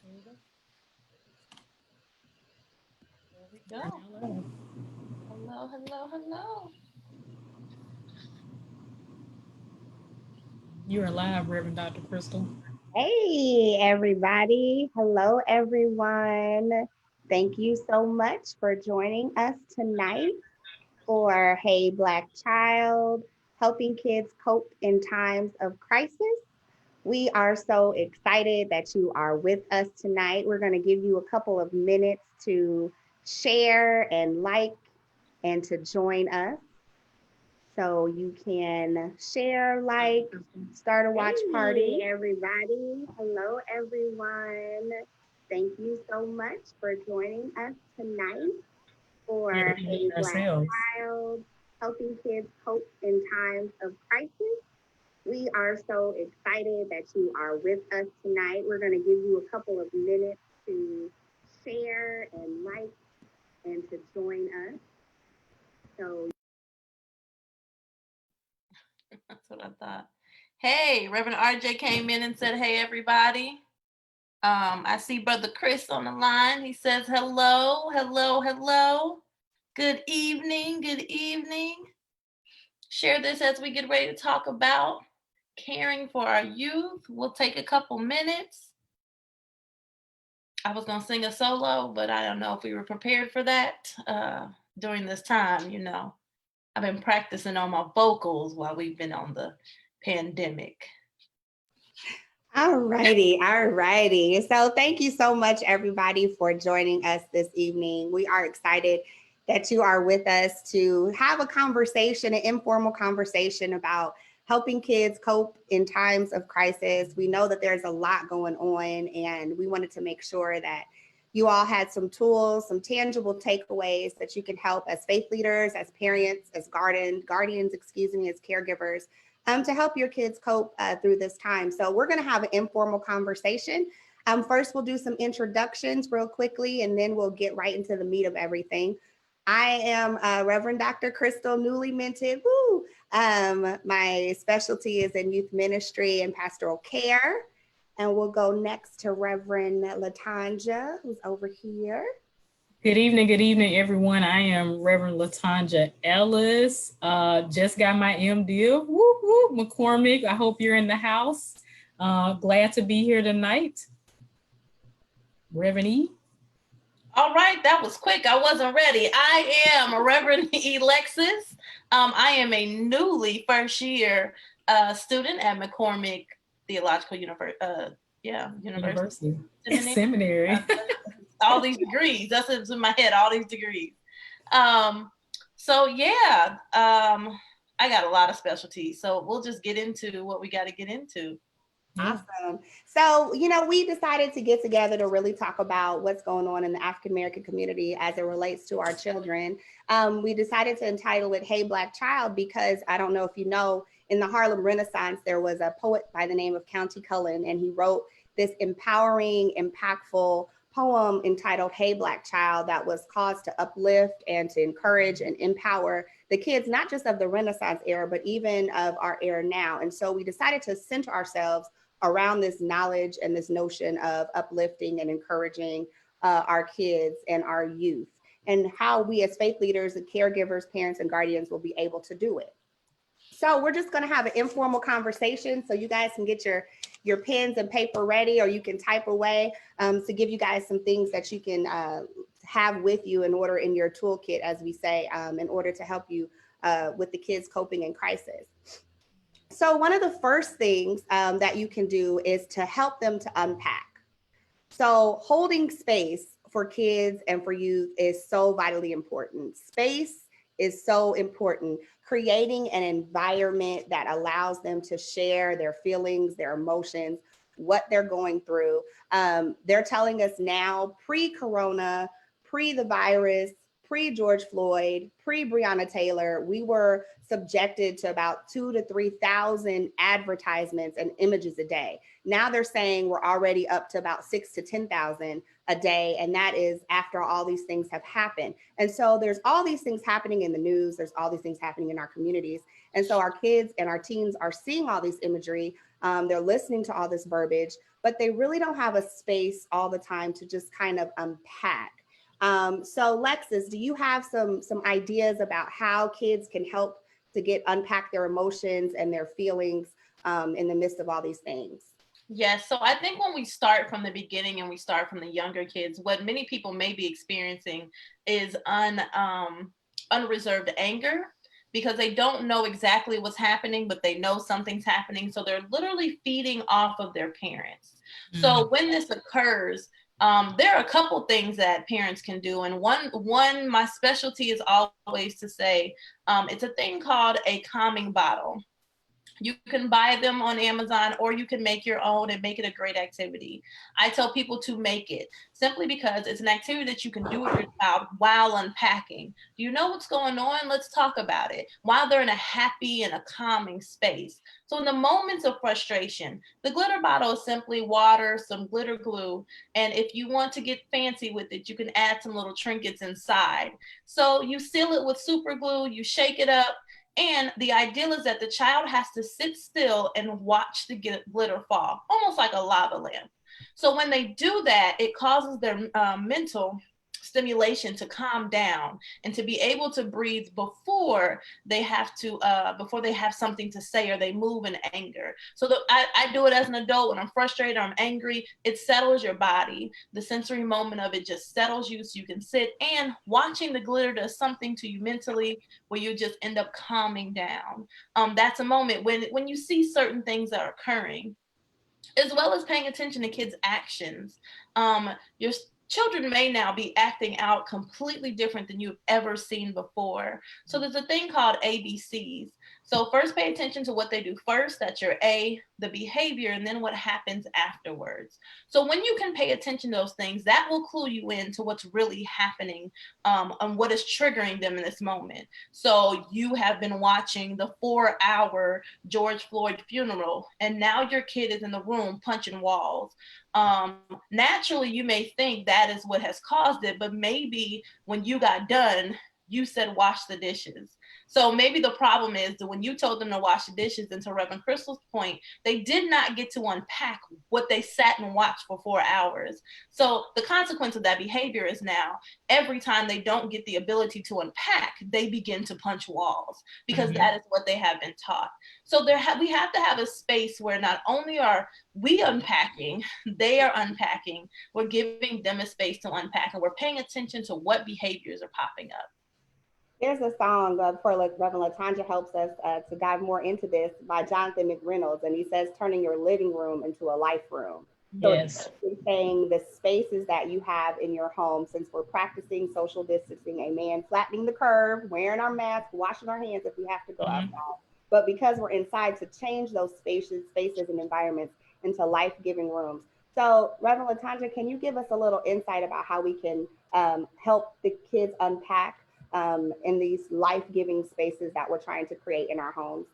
There we go. There we go. Hello, hello, hello. You are live, Reverend Dr. Crystal. Hey, everybody. Hello, everyone. Thank you so much for joining us tonight for Hey Black Child, helping kids cope in times of crisis. We are so excited that you are with us tonight. We're going to give you a couple of minutes to share and like and to join us. So you can share, like, start a watch party. Hey, everybody. Hello, everyone. Thank you so much for joining us tonight for We are A eating Black ourselves. Child, helping kids cope in times of crisis. We are so excited that you are with us tonight. We're going to give you a couple of minutes to share and like and to join us. So That's what I thought. Hey, Reverend RJ came in and said, hey, everybody. I see Brother Chris on the line. He says, hello, hello, hello. Good evening, good evening. Share this as we get ready to talk about caring for our youth. We'll take a couple minutes. I was going to sing a solo, but I don't know if we were prepared for that during this time. You know, I've been practicing on my vocals while we've been on the pandemic. all righty. So thank you so much, everybody, for joining us this evening. We are excited that you are with us to have a conversation, an informal conversation about helping kids cope in times of crisis. We know that there's a lot going on, and we wanted to make sure that you all had some tools, some tangible takeaways that you can help as faith leaders, as parents, as guardians, as caregivers, to help your kids cope through this time. So we're going to have an informal conversation. First, we'll do some introductions real quickly, and then we'll get right into the meat of everything. I am Reverend Dr. Crystal, newly minted. Woo! My specialty is in youth ministry and pastoral care. And we'll go next to Reverend Latanja, who's over here. Good evening, everyone. I am Reverend Latanja Ellis. Just got my MDiv. Whoop, whoop, McCormick. I hope you're in the house. Glad to be here tonight. Reverend E. All right, that was quick. I wasn't ready. I am Reverend Alexis. I am a newly first year student at McCormick Theological University. Seminary. All these degrees. That's what's in my head, all these degrees. I got a lot of specialties. So we'll just get into what we got to get into. Awesome. So, we decided to get together to really talk about what's going on in the African American community as it relates to our children. We decided to entitle it Hey Black Child because I don't know if you know, in the Harlem Renaissance, there was a poet by the name of Countee Cullen, and he wrote this empowering, impactful poem entitled Hey Black Child that was caused to uplift and to encourage and empower the kids, not just of the Renaissance era, but even of our era now. And so we decided to center ourselves around this knowledge and this notion of uplifting and encouraging our kids and our youth, and how we as faith leaders and caregivers, parents and guardians will be able to do it. So we're just going to have an informal conversation so you guys can get your pens and paper ready, or you can type away to give you guys some things that you can have with you in your toolkit, as we say, in order to help you with the kids coping in crisis. So one of the first things that you can do is to help them to unpack. So holding space for kids and for youth is so vitally important. Space is so important. Creating an environment that allows them to share their feelings, their emotions, what they're going through. They're telling us now, pre-corona, pre the virus, pre-George Floyd, pre-Breonna Taylor, we were subjected to about 2,000 to 3,000 advertisements and images a day. Now they're saying we're already up to about 6,000 to 10,000 a day, and that is after all these things have happened. And so there's all these things happening in the news, there's all these things happening in our communities. And so our kids and our teens are seeing all this imagery, They're listening to all this verbiage, but they really don't have a space all the time to just kind of unpack. So Lexus, do you have some ideas about how kids can help to get unpack their emotions and their feelings in the midst of all these things? Yes, so I think when we start from the beginning and we start from the younger kids, what many people may be experiencing is unreserved anger because they don't know exactly what's happening, but they know something's happening. So they're literally feeding off of their parents. So when this occurs, there are a couple things that parents can do. And one, my specialty is always to say, it's a thing called a calming bottle. You can buy them on Amazon or you can make your own and make it a great activity. I tell people to make it simply because it's an activity that you can do with your child while unpacking. Do you know what's going on? Let's talk about it while they're in a happy and a calming space. So in the moments of frustration, the glitter bottle is simply water, some glitter glue, and if you want to get fancy with it, you can add some little trinkets inside. So you seal it with super glue, you shake it up, and the ideal is that the child has to sit still and watch the glitter fall, almost like a lava lamp. So when they do that, it causes their mental stimulation to calm down and to be able to breathe before they have something to say or they move in anger. So I do it as an adult when I'm frustrated or I'm angry. It settles your body. The sensory moment of it just settles you so you can sit, and watching the glitter does something to you mentally where you just end up calming down. That's a moment when you see certain things that are occurring, as well as paying attention to kids' actions. Your children may now be acting out completely different than you've ever seen before. So there's a thing called ABCs. So first pay attention to what they do first, that's your A, the behavior, and then what happens afterwards. So when you can pay attention to those things, that will clue you in to what's really happening and what is triggering them in this moment. So you have been watching the 4-hour George Floyd funeral, and now your kid is in the room punching walls. Naturally, you may think that is what has caused it, but maybe when you got done, you said wash the dishes. So maybe the problem is that when you told them to wash the dishes, and to Reverend Crystal's point, they did not get to unpack what they sat and watched for 4 hours. So the consequence of that behavior is now every time they don't get the ability to unpack, they begin to punch walls because that is what they have been taught. So we have to have a space where not only are we unpacking, they are unpacking, we're giving them a space to unpack, and we're paying attention to what behaviors are popping up. There's a song before Reverend Latanja helps us to dive more into this by Jonathan McReynolds, and he says, turning your living room into a life room. So yes. it's saying the spaces that you have in your home, since we're practicing social distancing, amen, flattening the curve, wearing our masks, washing our hands if we have to go outside. But because we're inside, to change those spaces and environments into life-giving rooms. So Reverend Latanja, can you give us a little insight about how we can help the kids unpack in these life-giving spaces that we're trying to create in our homes?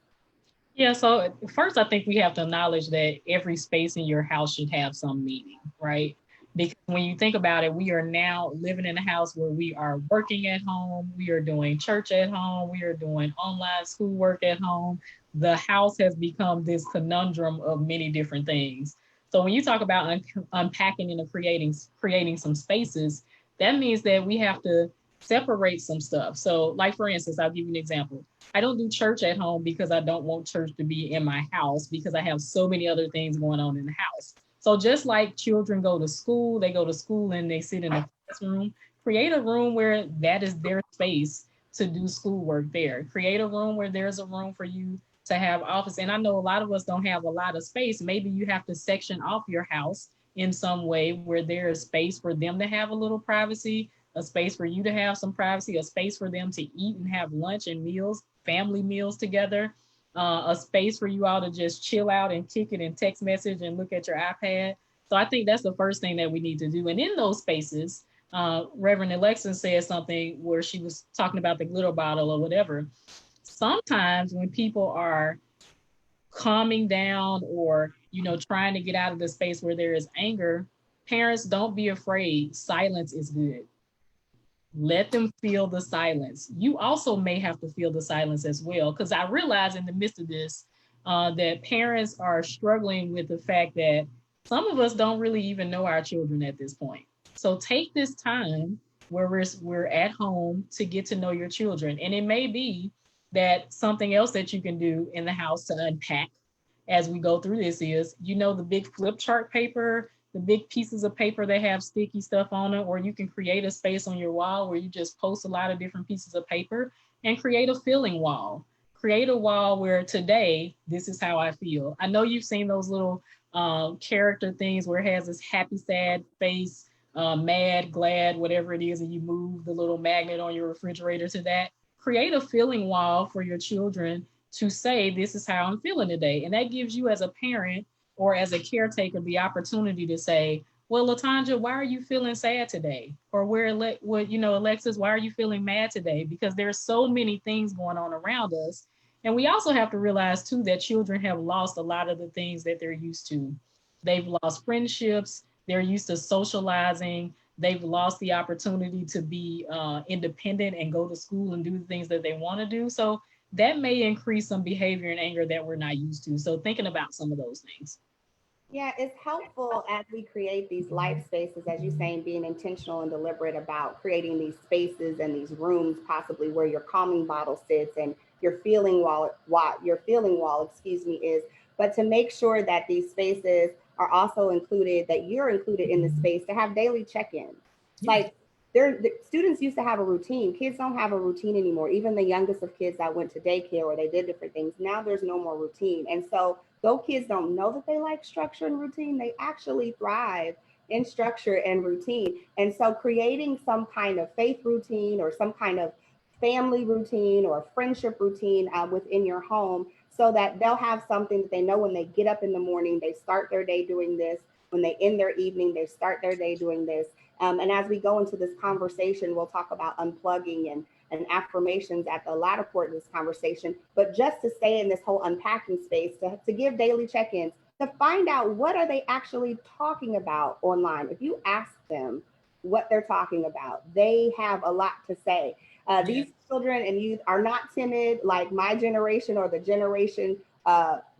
Yeah, so first I think we have to acknowledge that every space in your house should have some meaning, right? Because when you think about it, we are now living in a house where we are working at home, we are doing church at home, we are doing online schoolwork at home. The house has become this conundrum of many different things. So when you talk about unpacking and creating some spaces, that means that we have to separate some stuff. So like, for instance, I'll give you an example. I don't do church at home because I don't want church to be in my house because I have so many other things going on in the house. So just like children go to school, they go to school and they sit in a classroom, create a room where that is their space to do schoolwork there. Create a room where there's a room for you to have office. And I know a lot of us don't have a lot of space. Maybe you have to section off your house in some way where there is space for them to have a little privacy, a space for you to have some privacy, a space for them to eat and have lunch and meals, family meals together, a space for you all to just chill out and kick it and text message and look at your iPad. So I think that's the first thing that we need to do. And in those spaces, Reverend Alexis said something where she was talking about the glitter bottle or whatever. Sometimes when people are calming down or, trying to get out of the space where there is anger, parents, don't be afraid. Silence is good. Let them feel the silence. You also may have to feel the silence as well, because I realize in the midst of this, that parents are struggling with the fact that some of us don't really even know our children at this point. So take this time where we're at home to get to know your children. And it may be that something else that you can do in the house to unpack as we go through this is, the big flip chart paper, the big pieces of paper that have sticky stuff on it, or you can create a space on your wall where you just post a lot of different pieces of paper and create a feeling wall. Create a wall where today, this is how I feel. I know you've seen those little character things where it has this happy, sad face, mad, glad, whatever it is, and you move the little magnet on your refrigerator to that. Create a feeling wall for your children to say, this is how I'm feeling today. And that gives you as a parent or as a caretaker the opportunity to say, well, LaTanja, why are you feeling sad today? Or Alexis, why are you feeling mad today? Because there's so many things going on around us. And we also have to realize too that children have lost a lot of the things that they're used to. They've lost friendships. They're used to socializing. They've lost the opportunity to be independent and go to school and do the things that they want to do. So that may increase some behavior and anger that we're not used to. So thinking about some of those things. Yeah, it's helpful as we create these life spaces, as you're saying, being intentional and deliberate about creating these spaces and these rooms, possibly where your calming bottle sits and your feeling wall, excuse me, is, but to make sure that these spaces are also included, that you're included in the space to have daily check-ins. Like the students used to have a routine. Kids don't have a routine anymore. Even the youngest of kids that went to daycare or they did different things, now there's no more routine. And so though kids don't know that they like structure and routine, they actually thrive in structure and routine. And so creating some kind of faith routine or some kind of family routine or friendship routine within your home, so that they'll have something that they know when they get up in the morning, they start their day doing this. When they end their evening, they start their day doing this. And as we go into this conversation, we'll talk about unplugging and affirmations at the latter part of this conversation. But just to stay in this whole unpacking space, to give daily check-ins, to find out what are they actually talking about online. If you ask them what they're talking about, they have a lot to say. These children and youth are not timid like my generation or the generation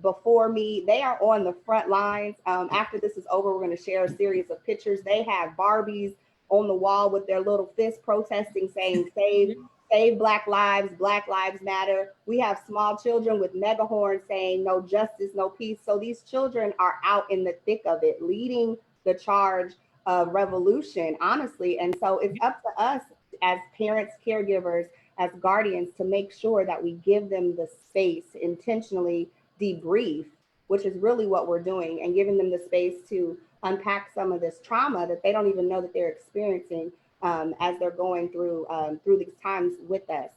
before me. They are on the front lines. After this is over, we're going to share a series of pictures. They have Barbies on the wall with their little fists protesting, saying, save Black Lives Matter. We have small children with megahorns saying, no justice, no peace. So these children are out in the thick of it, leading the charge of revolution, honestly. And so it's up to us as parents, caregivers, as guardians, to make sure that we give them the space to intentionally debrief, which is really what we're doing, and giving them the space to unpack some of this trauma that they don't even know that they're experiencing as they're going through these times with us.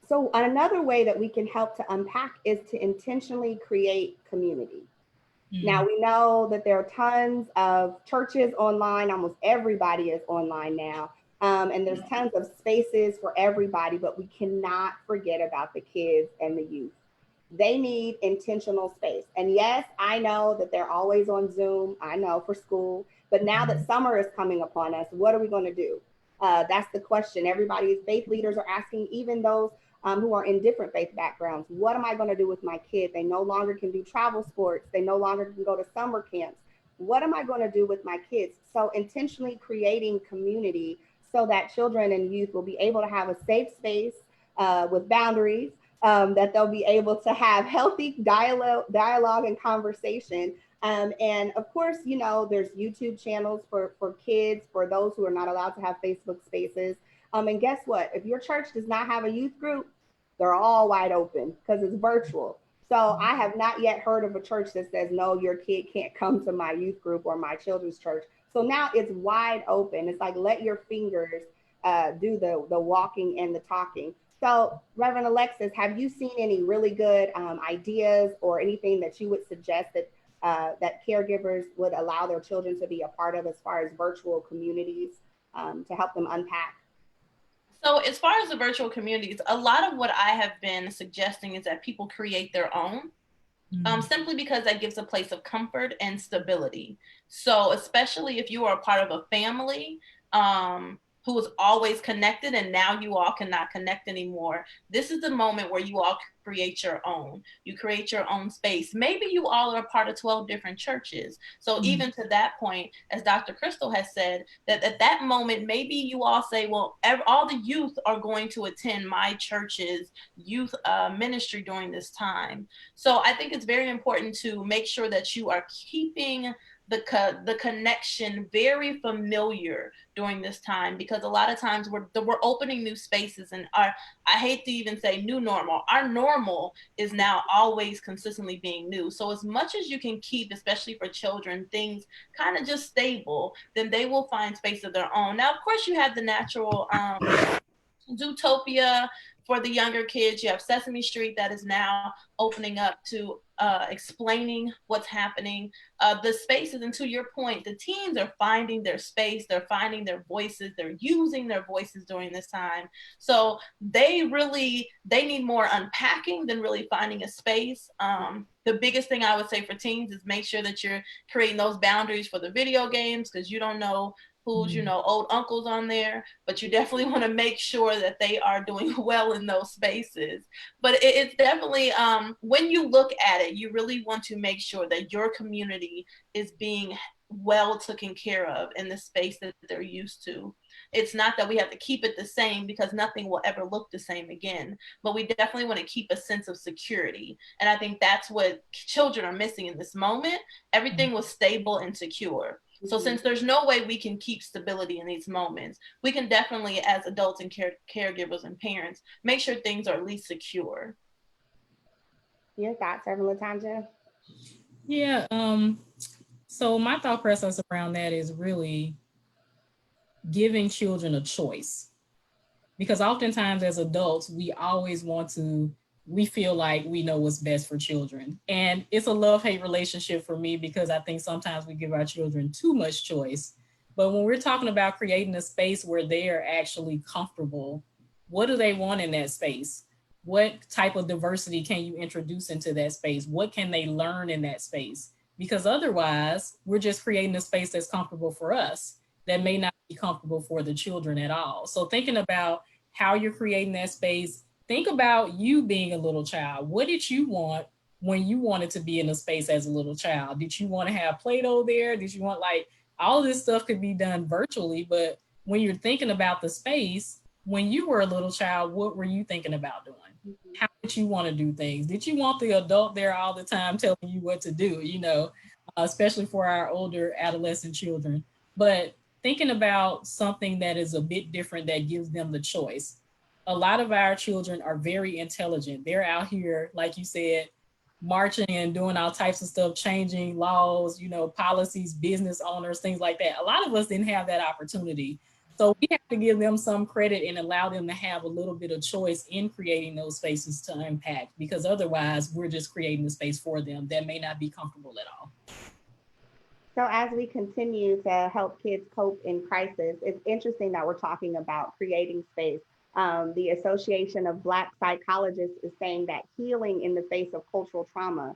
So another way that we can help to unpack is to intentionally create community. Now, we know that there are tons of churches online. Almost everybody is online now. And there's tons of spaces for everybody, but we cannot forget about the kids and the youth. They need intentional space. And yes, I know that they're always on Zoom, I know, for school, but now that summer is coming upon us, what are we going to do? That's the question everybody's faith leaders are asking, even those who are in different faith backgrounds. What am I going to do with my kid? They no longer can do travel sports. They no longer can go to summer camps. What am I going to do with my kids? So intentionally creating community so that children and youth will be able to have a safe space with boundaries, that they'll be able to have healthy dialogue and conversation. And of course, you know, there's YouTube channels for kids, for those who are not allowed to have Facebook spaces. And guess what? If your church does not have a youth group, they're all wide open because it's virtual. So I have not yet heard of a church that says, no, your kid can't come to my youth group or my children's church. So now it's wide open. It's like, let your fingers do the walking and the talking. So Reverend Alexis, have you seen any really good ideas or anything that you would suggest that that caregivers would allow their children to be a part of as far as virtual communities to help them unpack? So as far as the virtual communities, a lot of what I have been suggesting is that people create their own, simply because that gives a place of comfort and stability. So especially if you are a part of a family who was always connected and now you all cannot connect anymore. This is the moment where you all create your own. You create your own space. Maybe you all are part of 12 different churches. So even to that point, as Dr. Crystal has said, that at that moment, maybe you all say, well, all the youth are going to attend my church's youth ministry during this time. So I think it's very important to make sure that you are keeping the connection very familiar during this time, because a lot of times we're opening new spaces, and I hate to even say new normal. Our normal is now always consistently being new. So as much as you can keep, especially for children, things kind of just stable, then they will find space of their own. Now, of course, you have the natural Zootopia for the younger kids. You have Sesame Street that is now opening up to explaining what's happening. The spaces, and to your point, the teens are finding their space, they're finding their voices, they're using their voices during this time. So they need more unpacking than really finding a space. The biggest thing I would say for teens is make sure that you're creating those boundaries for the video games, because you don't know who's, old uncles on there, but you definitely want to make sure that they are doing well in those spaces. But it's definitely, when you look at it, you really want to make sure that your community is being well taken care of in the space that they're used to. It's not that we have to keep it the same, because nothing will ever look the same again, but we definitely want to keep a sense of security. And I think that's what children are missing in this moment. Everything was stable and secure. So since there's no way we can keep stability in these moments, we can definitely, as adults and caregivers and parents, make sure things are at least secure. Your thoughts, Reverend LaTanja? Yeah. So my thought process around that is really giving children a choice, because oftentimes as adults, we feel like we know what's best for children. And it's a love-hate relationship for me, because I think sometimes we give our children too much choice. But when we're talking about creating a space where they are actually comfortable, what do they want in that space? What type of diversity can you introduce into that space? What can they learn in that space? Because otherwise, we're just creating a space that's comfortable for us that may not be comfortable for the children at all. So thinking about how you're creating that space, think about you being a little child. What did you want when you wanted to be in a space as a little child? Did you want to have Play-Doh there? Did you want, like, all this stuff could be done virtually, but when you're thinking about the space, when you were a little child, what were you thinking about doing? How did you want to do things? Did you want the adult there all the time telling you what to do, especially for our older adolescent children? But thinking about something that is a bit different that gives them the choice. A lot of our children are very intelligent. They're out here, like you said, marching and doing all types of stuff, changing laws, policies, business owners, things like that. A lot of us didn't have that opportunity. So we have to give them some credit and allow them to have a little bit of choice in creating those spaces to impact, because otherwise we're just creating the space for them that may not be comfortable at all. So as we continue to help kids cope in crisis, it's interesting that we're talking about creating space. The Association of Black Psychologists is saying that healing in the face of cultural trauma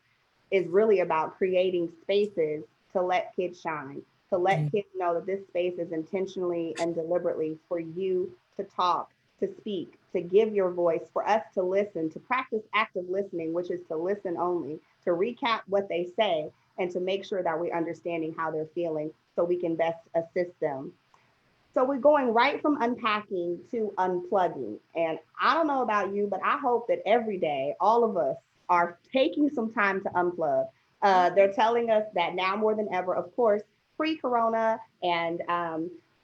is really about creating spaces to let kids shine, to let kids know that this space is intentionally and deliberately for you to talk, to speak, to give your voice, for us to listen, to practice active listening, which is to listen only, to recap what they say, and to make sure that we're understanding how they're feeling so we can best assist them. So we're going right from unpacking to unplugging. And I don't know about you, but I hope that every day, all of us are taking some time to unplug. They're telling us that now more than ever, of course, pre-corona and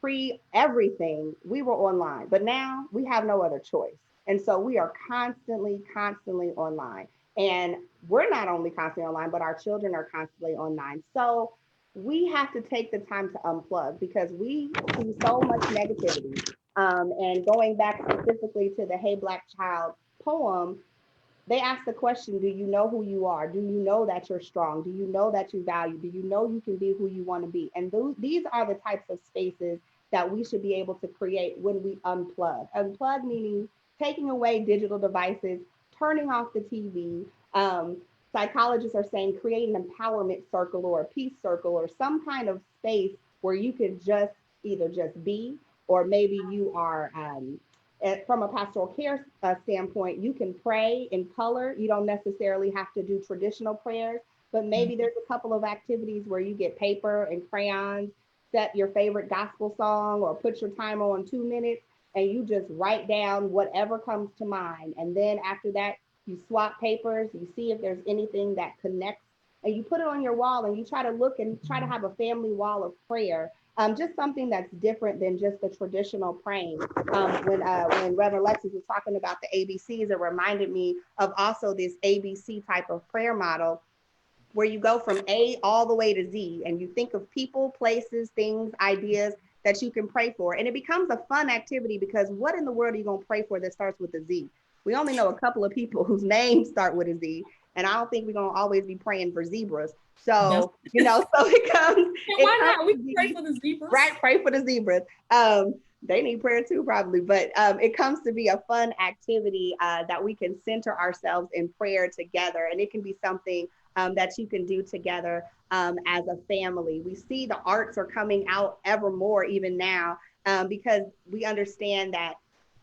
pre-everything, we were online, but now we have no other choice. And so we are constantly online. And we're not only constantly online, but our children are constantly online. So we have to take the time to unplug, because we see so much negativity. And going back specifically to the Hey Black Child poem, they ask the question, do you know who you are? Do you know that you're strong? Do you know that you value? Do you know you can be who you want to be? And these are the types of spaces that we should be able to create when we unplug. Unplug meaning taking away digital devices, turning off the TV. Psychologists are saying create an empowerment circle or a peace circle or some kind of space where you can just either just be, or maybe you are from a pastoral care standpoint, you can pray in color. You don't necessarily have to do traditional prayers, but maybe there's a couple of activities where you get paper and crayons, set your favorite gospel song, or put your timer on 2 minutes, and you just write down whatever comes to mind. And then after that, you swap papers, you see if there's anything that connects, and you put it on your wall, and you try to look and try to have a family wall of prayer. Just something that's different than just the traditional praying. When Reverend Alexis was talking about the ABCs, it reminded me of also this ABC type of prayer model where you go from A all the way to Z, and you think of people, places, things, ideas that you can pray for. And it becomes a fun activity, because what in the world are you going to pray for that starts with a Z? We only know a couple of people whose names start with a Z, and I don't think we're going to always be praying for zebras. So, so it comes. Why not? We can pray for the zebras. Right, pray for the zebras. They need prayer too, probably, but it comes to be a fun activity that we can center ourselves in prayer together, and it can be something that you can do together as a family. We see the arts are coming out ever more even now because we understand that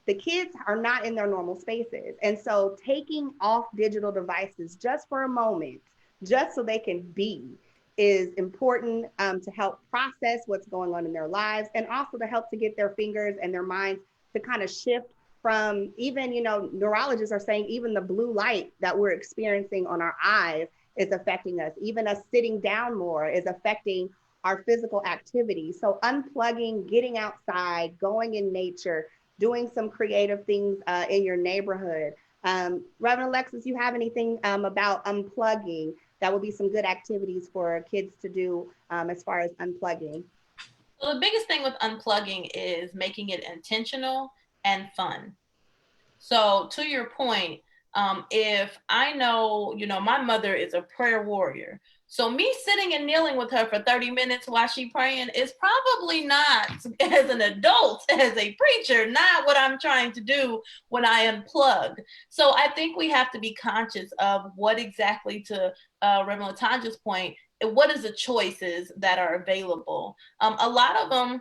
the kids are not in their normal spaces. And so taking off digital devices just for a moment, just so they can be, is important to help process what's going on in their lives, and also to help to get their fingers and their minds to kind of shift from, even, neurologists are saying even the blue light that we're experiencing on our eyes is affecting us. Even us sitting down more is affecting our physical activity. So unplugging, getting outside, going in nature, doing some creative things in your neighborhood. Reverend Alexis, you have anything about unplugging that would be some good activities for kids to do as far as unplugging? So the biggest thing with unplugging is making it intentional and fun. So to your point, if I know, my mother is a prayer warrior, so me sitting and kneeling with her for 30 minutes while she's praying is probably not, as an adult, as a preacher, not what I'm trying to do when I unplug. So I think we have to be conscious of what exactly, to Reverend Latanja's point, what is the choices that are available. A lot of them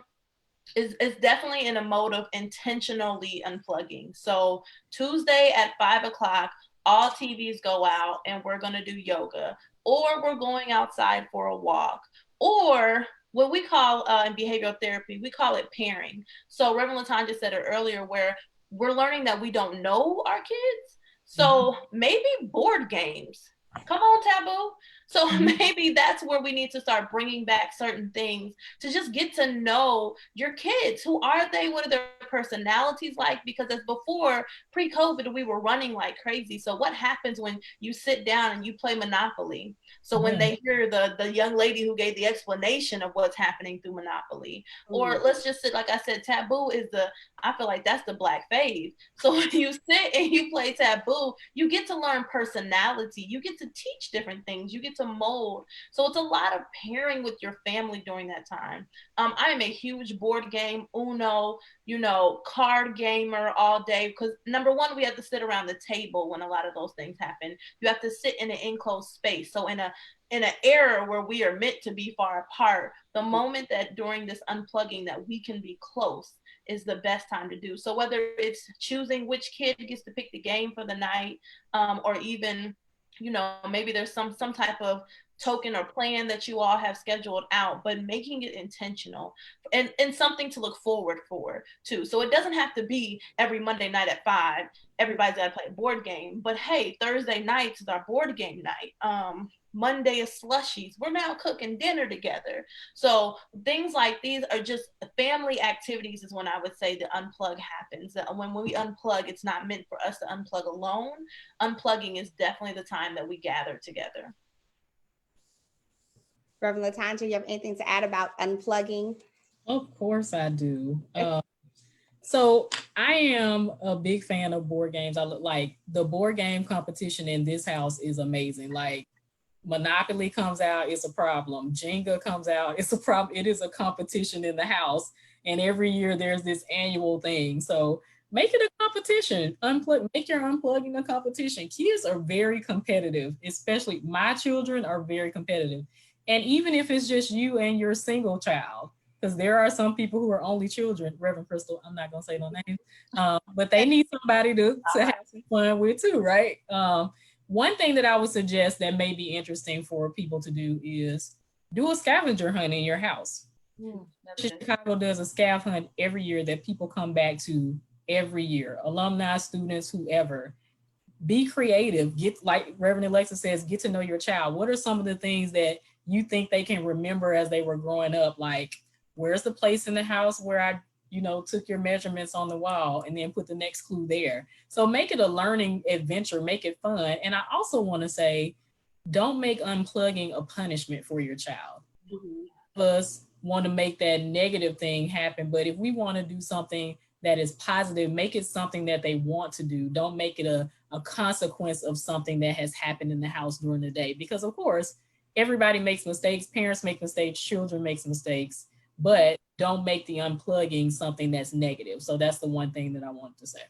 is definitely in a mode of intentionally unplugging. So Tuesday at 5:00, all TVs go out and we're going to do yoga, or we're going outside for a walk, or what we call in behavioral therapy, we call it pairing. So Reverend Latanja said it earlier, where we're learning that we don't know our kids. So maybe board games. Come on, Taboo. So maybe that's where we need to start bringing back certain things to just get to know your kids. Who are they? What are their personalities like? Because as before, pre-COVID, we were running like crazy. So what happens when you sit down and you play Monopoly? So when they hear the young lady who gave the explanation of what's happening through Monopoly, or let's just sit, like I said, Taboo is I feel like that's the Black fave. So when you sit and you play Taboo, you get to learn personality. You get to teach different things. You get to mold. So it's a lot of pairing with your family during that time. I am a huge board game, Uno, card gamer all day, because number one, we have to sit around the table when a lot of those things happen. You have to sit in an enclosed space. So in an era where we are meant to be far apart, the moment that during this unplugging that we can be close is the best time to do. So whether it's choosing which kid gets to pick the game for the night, or even, maybe there's some type of token or plan that you all have scheduled out, but making it intentional and something to look forward for too. So it doesn't have to be every Monday night at 5, everybody's got to play a board game, but hey, Thursday nights is our board game night. Monday is slushies. We're now cooking dinner together. So things like these are just family activities is when I would say the unplug happens. When we unplug, it's not meant for us to unplug alone. Unplugging is definitely the time that we gather together. Reverend Latanja, you have anything to add about unplugging? Of course I do. So I am a big fan of board games. I look like the board game competition in this house is amazing. Like Monopoly comes out, it's a problem. Jenga comes out, it's a problem. It is a competition in the house. And every year there's this annual thing. So make it a competition. Make your unplugging a competition. Kids are very competitive, especially my children are very competitive. And even if it's just you and your single child, because there are some people who are only children. Reverend Crystal, I'm not gonna say no names, but they need somebody to have some fun with too, right? One thing that I would suggest that may be interesting for people to do is do a scavenger hunt in your house. Chicago does a scav hunt every year that people come back to every year, alumni, students, whoever. Be creative. Get, like Reverend Alexa says, get to know your child. What are some of the things that you think they can remember as they were growing up? Like, where's the place in the house where I, took your measurements on the wall, and then put the next clue there. So make it a learning adventure, make it fun. And I also want to say, don't make unplugging a punishment for your child. Us want to make that negative thing happen, but if we want to do something that is positive, make it something that they want to do. Don't make it a consequence of something that has happened in the house during the day, because of course everybody makes mistakes, parents make mistakes, children make mistakes, but don't make the unplugging something that's negative. So that's the one thing that I wanted to say.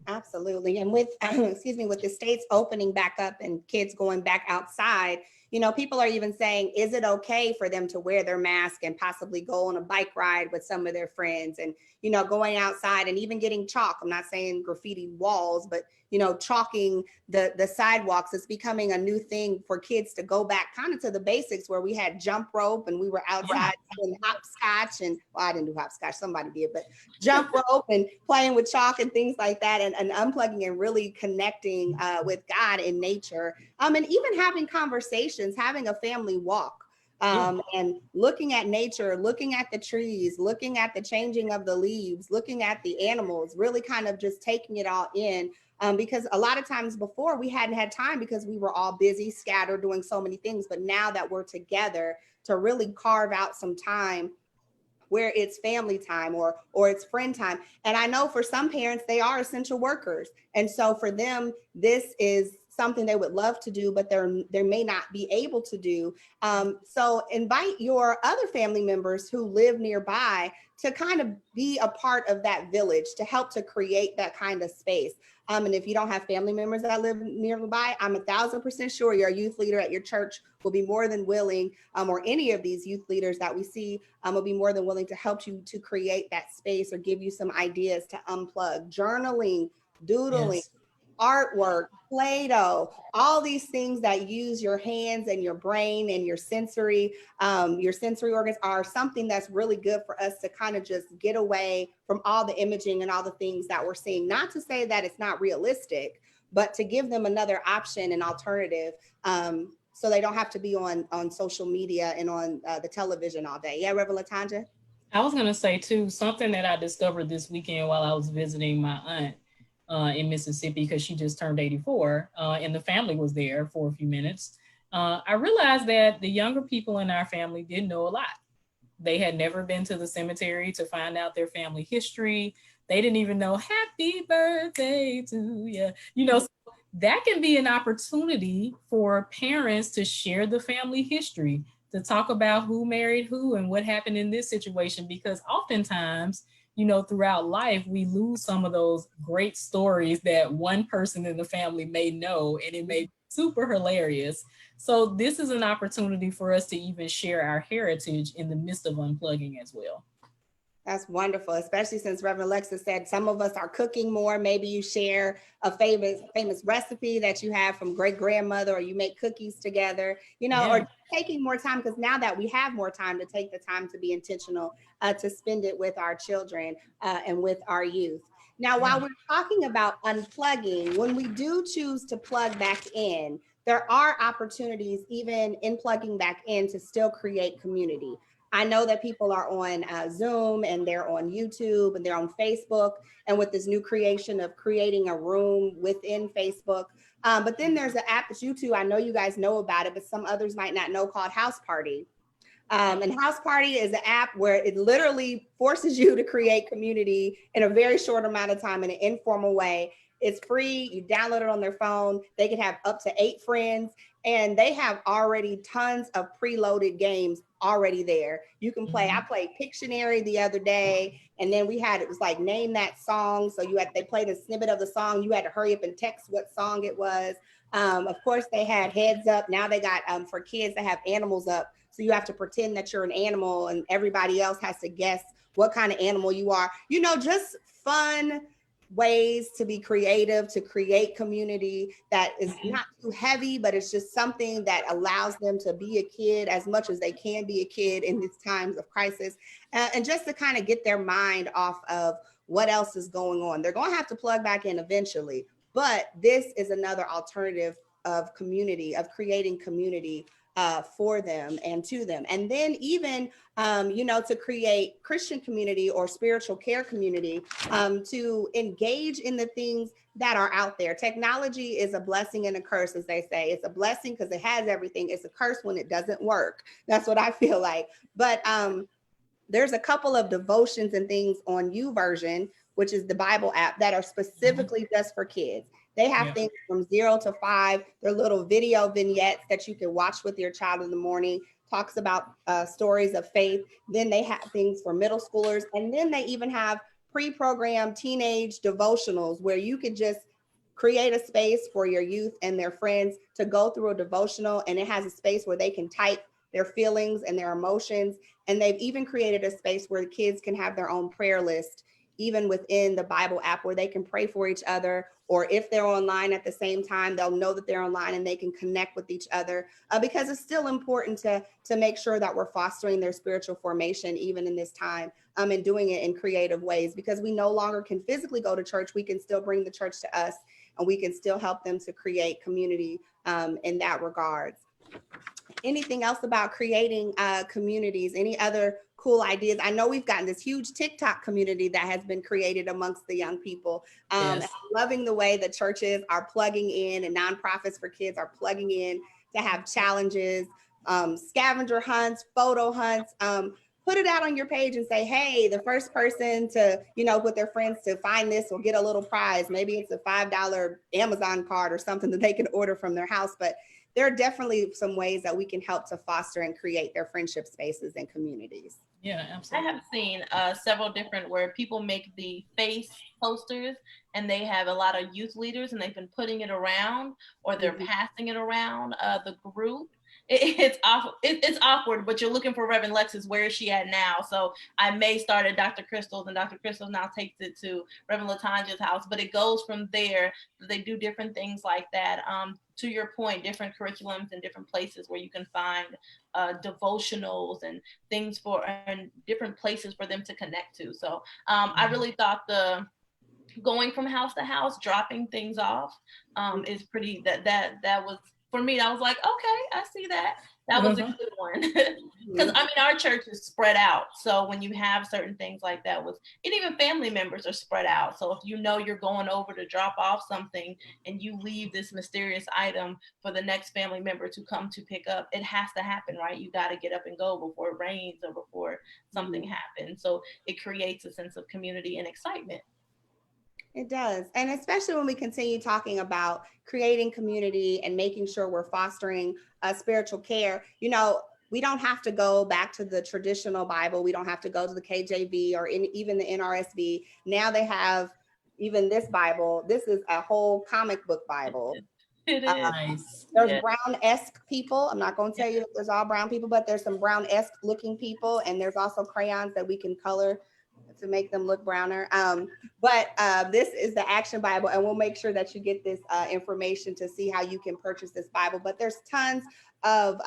Absolutely. And with, excuse me, with the states opening back up and kids going back outside, people are even saying, is it okay for them to wear their mask and possibly go on a bike ride with some of their friends and, going outside and even getting chalk? I'm not saying graffiti walls, but, chalking the sidewalks is becoming a new thing for kids to go back kind of to the basics where we had jump rope and we were outside doing hopscotch and, well, I didn't do hopscotch, somebody did, but jump rope and playing with chalk and things like that, and unplugging and really connecting with God in nature. And even having conversations, having a family walk. And looking at nature, looking at the trees, looking at the changing of the leaves, looking at the animals, really kind of just taking it all in. Because a lot of times before we hadn't had time because we were all busy, scattered, doing so many things. But now that we're together, to really carve out some time where it's family time or it's friend time. And I know for some parents, they are essential workers. And so for them, this is something they would love to do, but they may not be able to do. So invite your other family members who live nearby to kind of be a part of that village, to help to create that kind of space. And if you don't have family members that live nearby, I'm 1,000% sure your youth leader at your church will be more than willing, or any of these youth leaders that we see will be more than willing to help you to create that space or give you some ideas to unplug. Journaling, doodling, artwork, Play-Doh, all these things that use your hands and your brain and your sensory organs are something that's really good for us to kind of just get away from all the imaging and all the things that we're seeing. Not to say that it's not realistic, but to give them another option and alternative, so they don't have to be on social media and on the television all day. Yeah, Reverend Latanja? I was going to say too, something that I discovered this weekend while I was visiting my aunt in Mississippi, because she just turned 84, and the family was there for a few minutes. I realized that the younger people in our family didn't know a lot. They had never been to the cemetery to find out their family history. They didn't even know happy birthday to you. So that can be an opportunity for parents to share the family history, to talk about who married who and what happened in this situation, because oftentimes, throughout life, we lose some of those great stories that one person in the family may know, and it may be super hilarious. So this is an opportunity for us to even share our heritage in the midst of unplugging as well. That's wonderful, especially since Reverend Alexa said some of us are cooking more. Maybe you share a famous recipe that you have from great grandmother, or you make cookies together, or taking more time, because now that we have more time, to take the time to be intentional, to spend it with our children and with our youth. Now, while we're talking about unplugging, when we do choose to plug back in, there are opportunities even in plugging back in to still create community. I know that people are on Zoom, and they're on YouTube, and they're on Facebook, and with this new creation of creating a room within Facebook. But then there's an app that I know you guys know about it, but some others might not know, called House Party. And House Party is an app where it literally forces you to create community in a very short amount of time in an informal way. It's free. You download it on their phone. They can have up to 8 friends, and they have already tons of preloaded games already there. You can play. I played Pictionary the other day, and then it was like name that song. So they played a snippet of the song. You had to hurry up and text what song it was. Of course, they had Heads Up. Now they got for kids they have Animals Up. So you have to pretend that you're an animal, and everybody else has to guess what kind of animal you are. You know, just fun ways to be creative, to create community that is not too heavy, but it's just something that allows them to be a kid as much as they can be a kid in these times of crisis, and just to kind of get their mind off of what else is going on. They're going to have to plug back in eventually, but this is another alternative of community, of creating community for them and to them. And then even, you know, to create Christian community or spiritual care community, to engage in the things that are out there. Technology is a blessing and a curse, as they say. It's a blessing because it has everything. It's a curse when it doesn't work. That's what I feel like. But there's a couple of devotions and things on YouVersion, which is the Bible app, that are specifically just for kids. They have things from 0 to 5. They're little video vignettes that you can watch with your child in the morning, talks about stories of faith. Then they have things for middle schoolers. And then they even have pre-programmed teenage devotionals where you could just create a space for your youth and their friends to go through a devotional. And it has a space where they can type their feelings and their emotions. And they've even created a space where the kids can have their own prayer list, even within the Bible app, where they can pray for each other, or if they're online at the same time, they'll know that they're online and they can connect with each other, because it's still important to make sure that we're fostering their spiritual formation, even in this time, and doing it in creative ways, because we no longer can physically go to church. We can still bring the church to us, and we can still help them to create community in that regards. Anything else about creating communities? Any other cool ideas? I know we've gotten this huge TikTok community that has been created amongst the young people. And I'm loving the way the churches are plugging in, and nonprofits for kids are plugging in to have challenges, scavenger hunts, photo hunts. Put it out on your page and say, hey, the first person to, you know, with their friends to find this will get a little prize. Maybe it's a $5 Amazon card or something that they can order from their house. But there are definitely some ways that we can help to foster and create their friendship spaces and communities. Yeah, absolutely. I have seen several different where people make the face posters, and they have a lot of youth leaders, and they've been putting it around, or they're passing it around the group. It's awkward, but you're looking for Reverend Lexus. Where is she at now? So I may start at Dr. Crystal's, and Dr. Crystal now takes it to Reverend Latanja's house, but it goes from there. They do different things like that. To your point, different curriculums in different places where you can find devotionals and things and different places for them to connect to. So I really thought the going from house to house, dropping things off is pretty, that was, for me, I was like, okay, I see that. That was a good one. Because I mean, our church is spread out. So when you have certain things like that, and even family members are spread out. So if you know you're going over to drop off something and you leave this mysterious item for the next family member to come to pick up, it has to happen, right? You got to get up and go before it rains or before something happens. So it creates a sense of community and excitement. It does. And especially when we continue talking about creating community and making sure we're fostering spiritual care, you know, we don't have to go back to the traditional Bible. We don't have to go to the KJV or even the NRSV. Now they have even this Bible. This is a whole comic book Bible. It is. Nice. There's brown-esque people. I'm not going to tell you that there's all brown people, but there's some brown-esque looking people. And there's also crayons that we can color to make them look browner. But this is the Action Bible, and we'll make sure that you get this information to see how you can purchase this Bible. But there's tons of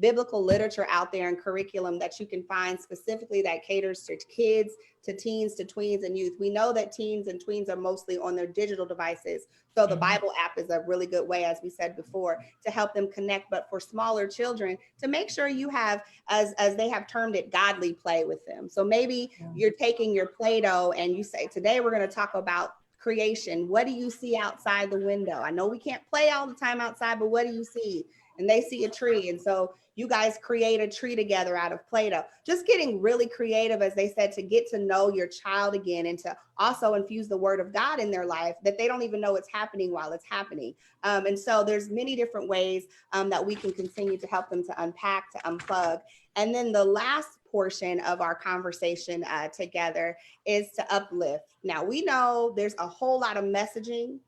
biblical literature out there and curriculum that you can find specifically that caters to kids, to teens, to tweens and youth. We know that teens and tweens are mostly on their digital devices. So the Bible app is a really good way, as we said before, to help them connect. But for smaller children, to make sure you have, as they have termed it, godly play with them. So maybe you're taking your Play-Doh and you say, today we're going to talk about creation. What do you see outside the window? I know we can't play all the time outside, but what do you see? And they see a tree. And so you guys create a tree together out of Play-Doh. Just getting really creative, as they said, to get to know your child again, and to also infuse the word of God in their life that they don't even know it's happening while it's happening. And so there's many different ways that we can continue to help them to unpack, to unplug. And then the last portion of our conversation together is to uplift. Now, we know there's a whole lot of messaging,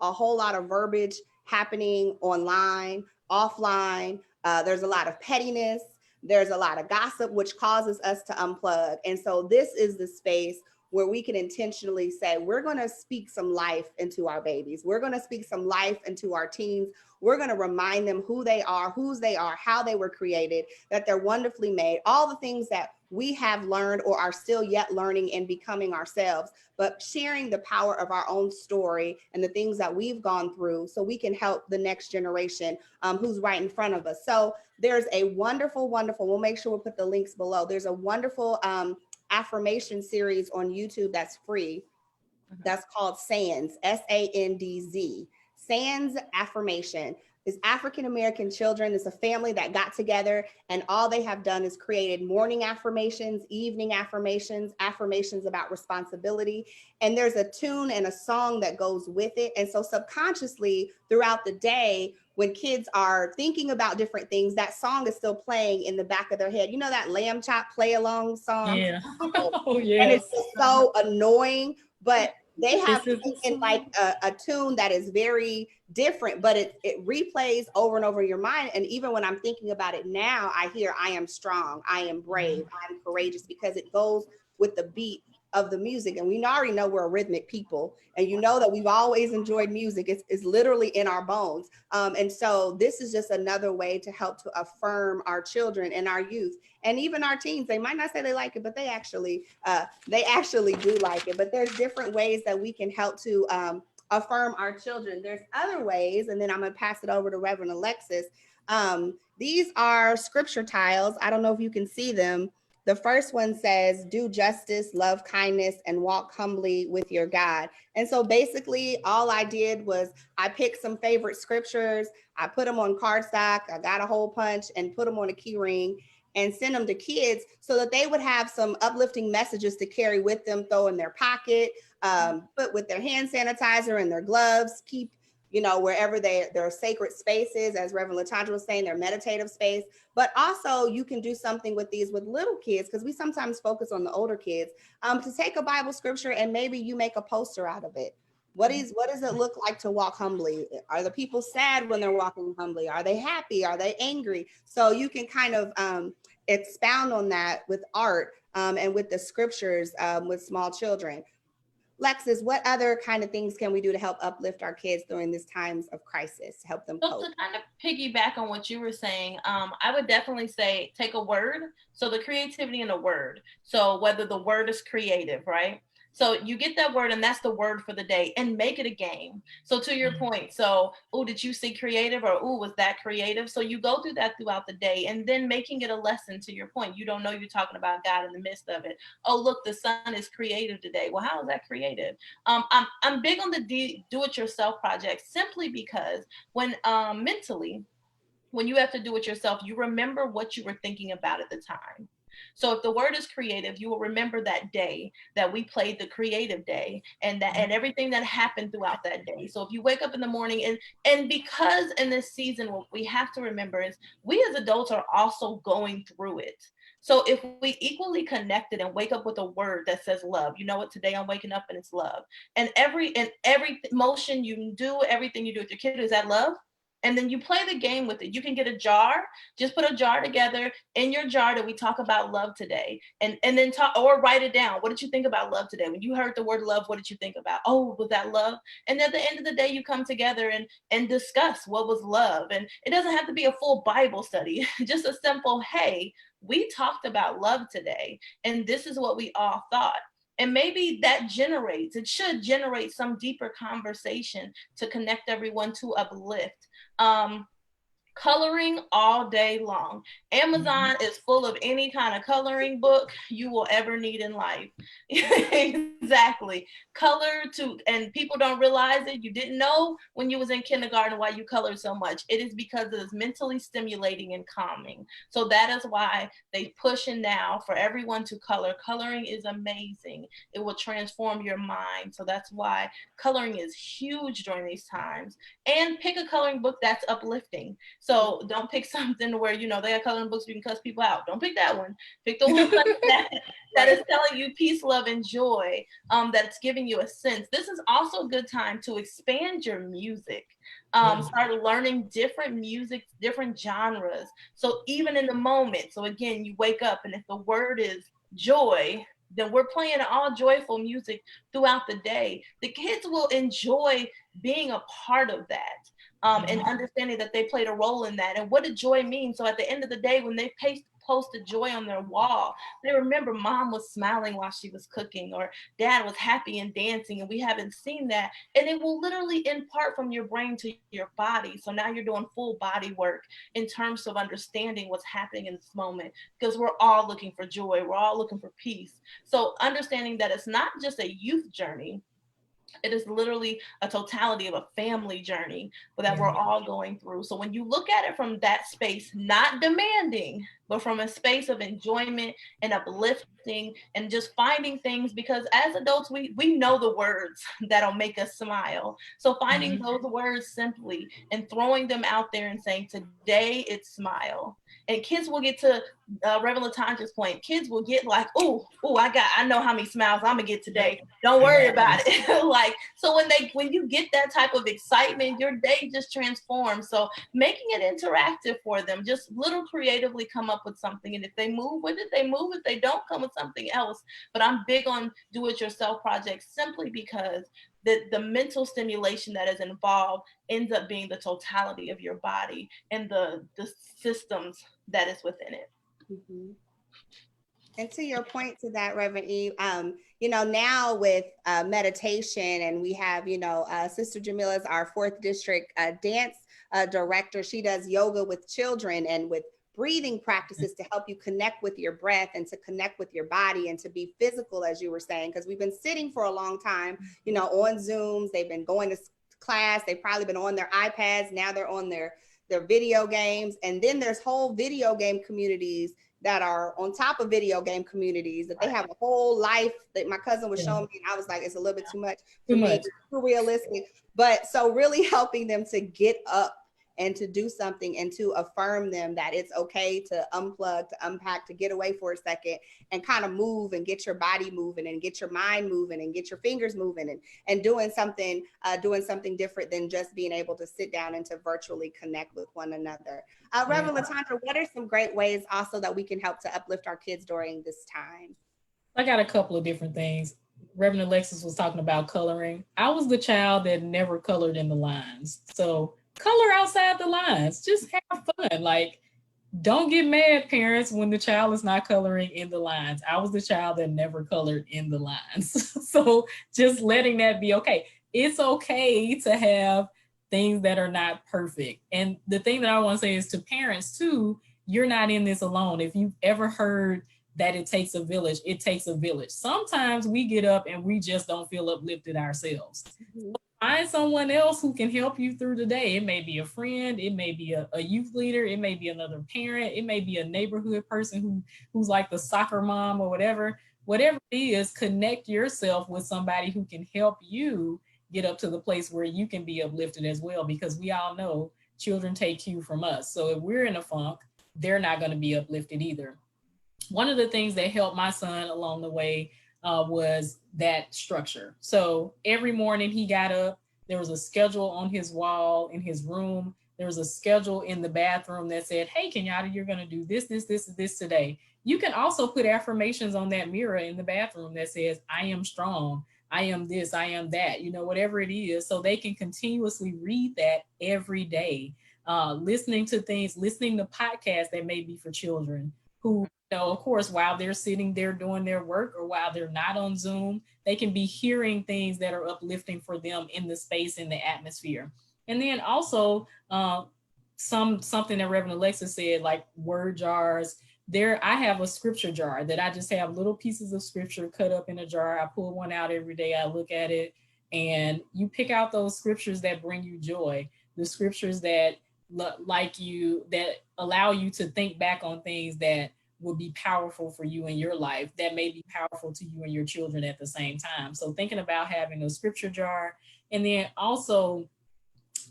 a whole lot of verbiage happening online, offline. There's a lot of pettiness. There's a lot of gossip, which causes us to unplug. And so this is the space where we can intentionally say, we're going to speak some life into our babies. We're going to speak some life into our teens. We're going to remind them who they are, whose they are, how they were created, that they're wonderfully made, all the things that we have learned or are still yet learning and becoming ourselves, but sharing the power of our own story and the things that we've gone through so we can help the next generation who's right in front of us. So there's a wonderful, we'll make sure we'll put the links below. There's a wonderful affirmation series on YouTube that's free. That's called SANDS, SANDZ. SANDS affirmation. Is African American children. It's a family that got together, and all they have done is created morning affirmations, evening affirmations, affirmations about responsibility. And there's a tune and a song that goes with it. And so subconsciously throughout the day, when kids are thinking about different things, that song is still playing in the back of their head. You know that Lamb Chop play along song? Yeah. Oh, yes. And it's just so annoying, but they have in like a tune that is very different, but it replays over and over in your mind. And even when I'm thinking about it now, I hear, I am strong, I am brave, I'm courageous, because it goes with the beat of the music. And we already know we're a rhythmic people, and you know that we've always enjoyed music. It's literally in our bones. And so this is just another way to help to affirm our children and our youth and even our teens. They might not say they like it, but they actually do like it. But there's different ways that we can help to affirm our children. There's other ways, and then I'm gonna pass it over to Reverend Alexis. These are scripture tiles. I don't know if you can see them. The first one says, do justice, love kindness, and walk humbly with your God. And so basically all I did was I picked some favorite scriptures, I put them on cardstock, I got a hole punch and put them on a key ring and send them to kids so that they would have some uplifting messages to carry with them, throw in their pocket, put with their hand sanitizer and their gloves, keep, wherever their sacred spaces, as Reverend LaTandra was saying, their meditative space. But also you can do something with these with little kids, because we sometimes focus on the older kids, to take a Bible scripture and maybe you make a poster out of it. What does it look like to walk humbly? Are the people sad when they're walking humbly? Are they happy? Are they angry? So you can kind of expound on that with art and with the scriptures with small children. Lexis, what other kind of things can we do to help uplift our kids during these times of crisis, to help them cope? So to kind of piggyback on what you were saying, I would definitely say take a word. So the creativity in a word. So whether the word is creative, right? So you get that word and that's the word for the day, and make it a game. So to your point, so, oh, did you see creative, or, oh, was that creative? So you go through that throughout the day, and then making it a lesson. To your point, you don't know you're talking about God in the midst of it. Oh, look, the sun is creative today. Well, how is that creative? I'm big on the do-it-yourself project, simply because when mentally, when you have to do it yourself, you remember what you were thinking about at the time. So if the word is creative, you will remember that day that we played the creative day, and everything that happened throughout that day. So if you wake up in the morning, and because in this season, what we have to remember is we as adults are also going through it. So if we equally connected and wake up with a word that says love, you know what, today I'm waking up and it's love. And every motion you do, everything you do with your kid, is that love? And then you play the game with it. You can get a jar, just put a jar together. In your jar, that we talk about love today, and then talk, or write it down. What did you think about love today? When you heard the word love, what did you think about? Oh, was that love? And at the end of the day, you come together and discuss what was love. And it doesn't have to be a full Bible study, just a simple, hey, we talked about love today, and this is what we all thought. And maybe that should generate some deeper conversation to connect everyone, to uplift. Coloring all day long. Amazon is full of any kind of coloring book you will ever need in life. Exactly. Color to, and people don't realize it. You didn't know when you was in kindergarten why you colored so much. It is because it is mentally stimulating and calming. So that is why they pushing now for everyone to color. Coloring is amazing. It will transform your mind. So that's why coloring is huge during these times. And pick a coloring book that's uplifting. So don't pick something where, they have coloring books you can cuss people out. Don't pick that one. Pick the one that is telling you peace, love, and joy, that's giving you a sense. This is also a good time to expand your music. started learning different music, different genres. So even in the moment, so again, you wake up and if the word is joy, then we're playing all joyful music throughout the day. The kids will enjoy being a part of that. And understanding that they played a role in that and what did joy mean. So at the end of the day, when they posted joy on their wall, they remember mom was smiling while she was cooking or dad was happy and dancing, and we haven't seen that. And it will literally impart from your brain to your body. So now you're doing full body work in terms of understanding what's happening in this moment, because we're all looking for joy, we're all looking for peace. So understanding that it's not just a youth journey, it is literally a totality of a family journey that we're all going through. So when you look at it from that space, not demanding, but from a space of enjoyment and uplifting and just finding things, because as adults, we know the words that'll make us smile. So finding those words simply and throwing them out there and saying, today it's smile. And kids will get to Reverend Latanja's point. Kids will get like, oh, I know how many smiles I'm gonna get today. Don't worry about it. Like, so when you get that type of excitement, your day just transforms. So making it interactive for them, just little creatively come up with something. And if they move with it, they move it. They don't come with something else. But I'm big on do-it-yourself projects simply because the mental stimulation that is involved ends up being the totality of your body and the systems that is within it. Mm-hmm. And to your point to that, Reverend Eve, now with meditation, and we have, Sister Jamila is our 4th district dance director. She does yoga with children and with breathing practices to help you connect with your breath and to connect with your body and to be physical, as you were saying, because we've been sitting for a long time, on Zooms. They've been going to class. They've probably been on their iPads. Now they're on their video games. And then there's whole video game communities that are on top of video game communities, that they have a whole life that my cousin was showing me. And I was like, it's a little bit too much for me, too realistic. But so really helping them to get up and to do something and to affirm them that it's okay to unplug, to unpack, to get away for a second and kind of move and get your body moving and get your mind moving and get your fingers moving and doing something different than just being able to sit down and to virtually connect with one another. Reverend Latanja, what are some great ways also that we can help to uplift our kids during this time? I got a couple of different things. Reverend Alexis was talking about coloring. I was the child that never colored in the lines. So color outside the lines, just have fun. Like, don't get mad, parents, when the child is not coloring in the lines. I was the child that never colored in the lines. So just letting that be okay. It's okay to have things that are not perfect. And the thing that I want to say is to parents too, you're not in this alone. If you've ever heard that it takes a village, it takes a village. Sometimes we get up and we just don't feel uplifted ourselves. Mm-hmm. Find someone else who can help you through the day. It may be a friend, it may be a youth leader, it may be another parent, it may be a neighborhood person who's like the soccer mom or whatever. Whatever it is, connect yourself with somebody who can help you get up to the place where you can be uplifted as well, because we all know children take cue from us. So if we're in a funk, they're not going to be uplifted either. One of the things that helped my son along the way was that structure. So every morning he got up, there was a schedule on his wall in his room. There was a schedule in the bathroom that said, hey, Kenyatta, you're going to do this, this, this, this today. You can also put affirmations on that mirror in the bathroom that says, I am strong, I am this, I am that, whatever it is. So they can continuously read that every day, listening to podcasts that may be for children who, of course, while they're sitting there doing their work or while they're not on Zoom, they can be hearing things that are uplifting for them in the space, in the atmosphere. And then also something that Reverend Alexis said, like word jars. I have a scripture jar that I just have little pieces of scripture cut up in a jar. I pull one out every day. I look at it, and you pick out those scriptures that bring you joy, the scriptures that that allow you to think back on things that will be powerful for you in your life, that may be powerful to you and your children at the same time. So thinking about having a scripture jar, and then also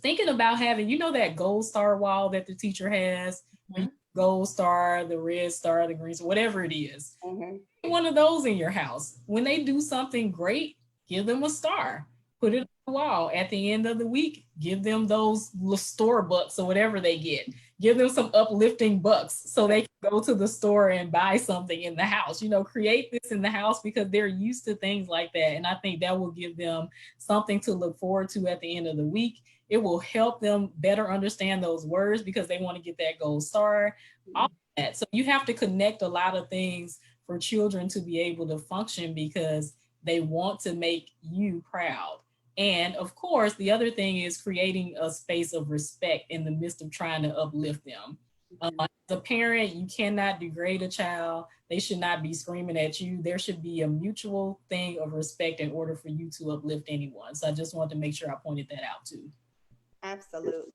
thinking about having, that gold star wall that the teacher has, mm-hmm. Gold star, the red star, the green star, whatever it is. Mm-hmm. One of those in your house. When they do something great, give them a star. Put it wall at the end of the week. Give them those little store bucks or whatever they get. Give them some uplifting bucks so they can go to the store and buy something in the house. Create this in the house because they're used to things like that. And I think that will give them something to look forward to at the end of the week. It will help them better understand those words because they want to get that gold star. All of that. So you have to connect a lot of things for children to be able to function because they want to make you proud. And of course, the other thing is creating a space of respect in the midst of trying to uplift them. As a parent, you cannot degrade a child. They should not be screaming at you. There should be a mutual thing of respect in order for you to uplift anyone. So I just wanted to make sure I pointed that out too. Absolutely.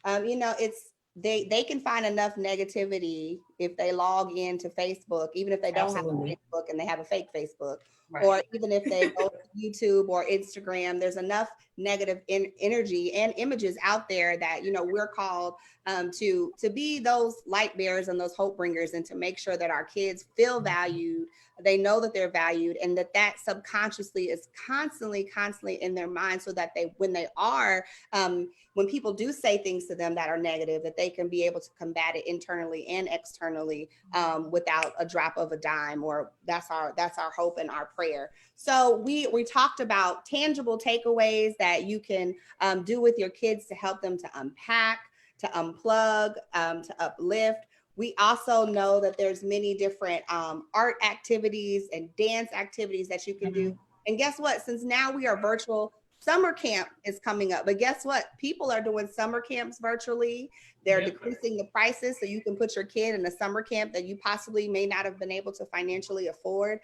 It's they can find enough negativity if they log into Facebook, even if they don't have a Absolutely. Facebook and they have a fake Facebook, Right. or even if they go to YouTube or Instagram. There's enough negative energy and images out there that we're called to be those light bearers and those hope bringers, and to make sure that our kids feel valued. They know that they're valued, and that subconsciously is constantly in their mind, so that when they are when people do say things to them that are negative, that they can be able to combat it internally and externally without a drop of a dime. Or that's our hope and our prayer. So we talked about tangible takeaways that you can do with your kids to help them to unpack, to unplug, to uplift. We also know that there's many different art activities and dance activities that you can do. And guess what? Since now we are virtual, summer camp is coming up. But guess what? People are doing summer camps virtually. They're decreasing the prices so you can put your kid in a summer camp that you possibly may not have been able to financially afford.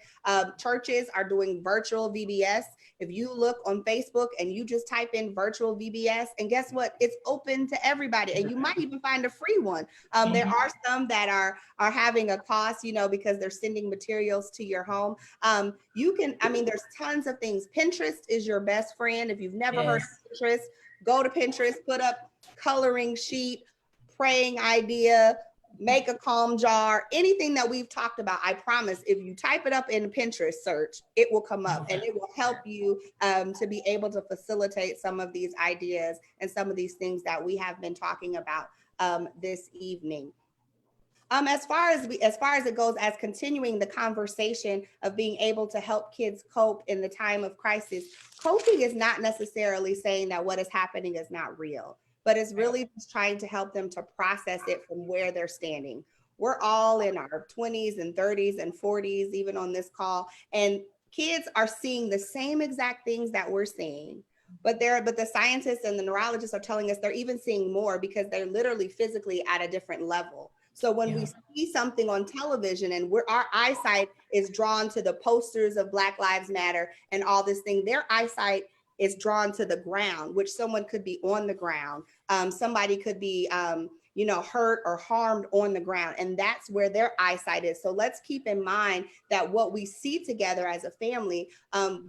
Churches are doing virtual VBS. If you look on Facebook and you just type in virtual VBS, and guess what? It's open to everybody, and you might even find a free one. There are some that are having a cost, because they're sending materials to your home. There's tons of things. Pinterest is your best friend. If you've never heard of Pinterest, go to Pinterest, put up coloring sheet, praying idea, make a calm jar, anything that we've talked about. I promise, if you type it up in Pinterest search, it will come up, and it will help you to be able to facilitate some of these ideas and some of these things that we have been talking about this evening. As far as it goes, as continuing the conversation of being able to help kids cope in the time of crisis, coping is not necessarily saying that what is happening is not real, but it's really just trying to help them to process it from where they're standing. We're all in our 20s and 30s and 40s, even on this call, and kids are seeing the same exact things that we're seeing. But the scientists and the neurologists are telling us they're even seeing more because they're literally physically at a different level. So when we see something on television and our eyesight is drawn to the posters of Black Lives Matter and all this thing, their eyesight is drawn to the ground, which someone could be on the ground. Somebody could be, hurt or harmed on the ground. And that's where their eyesight is. So let's keep in mind that what we see together as a family,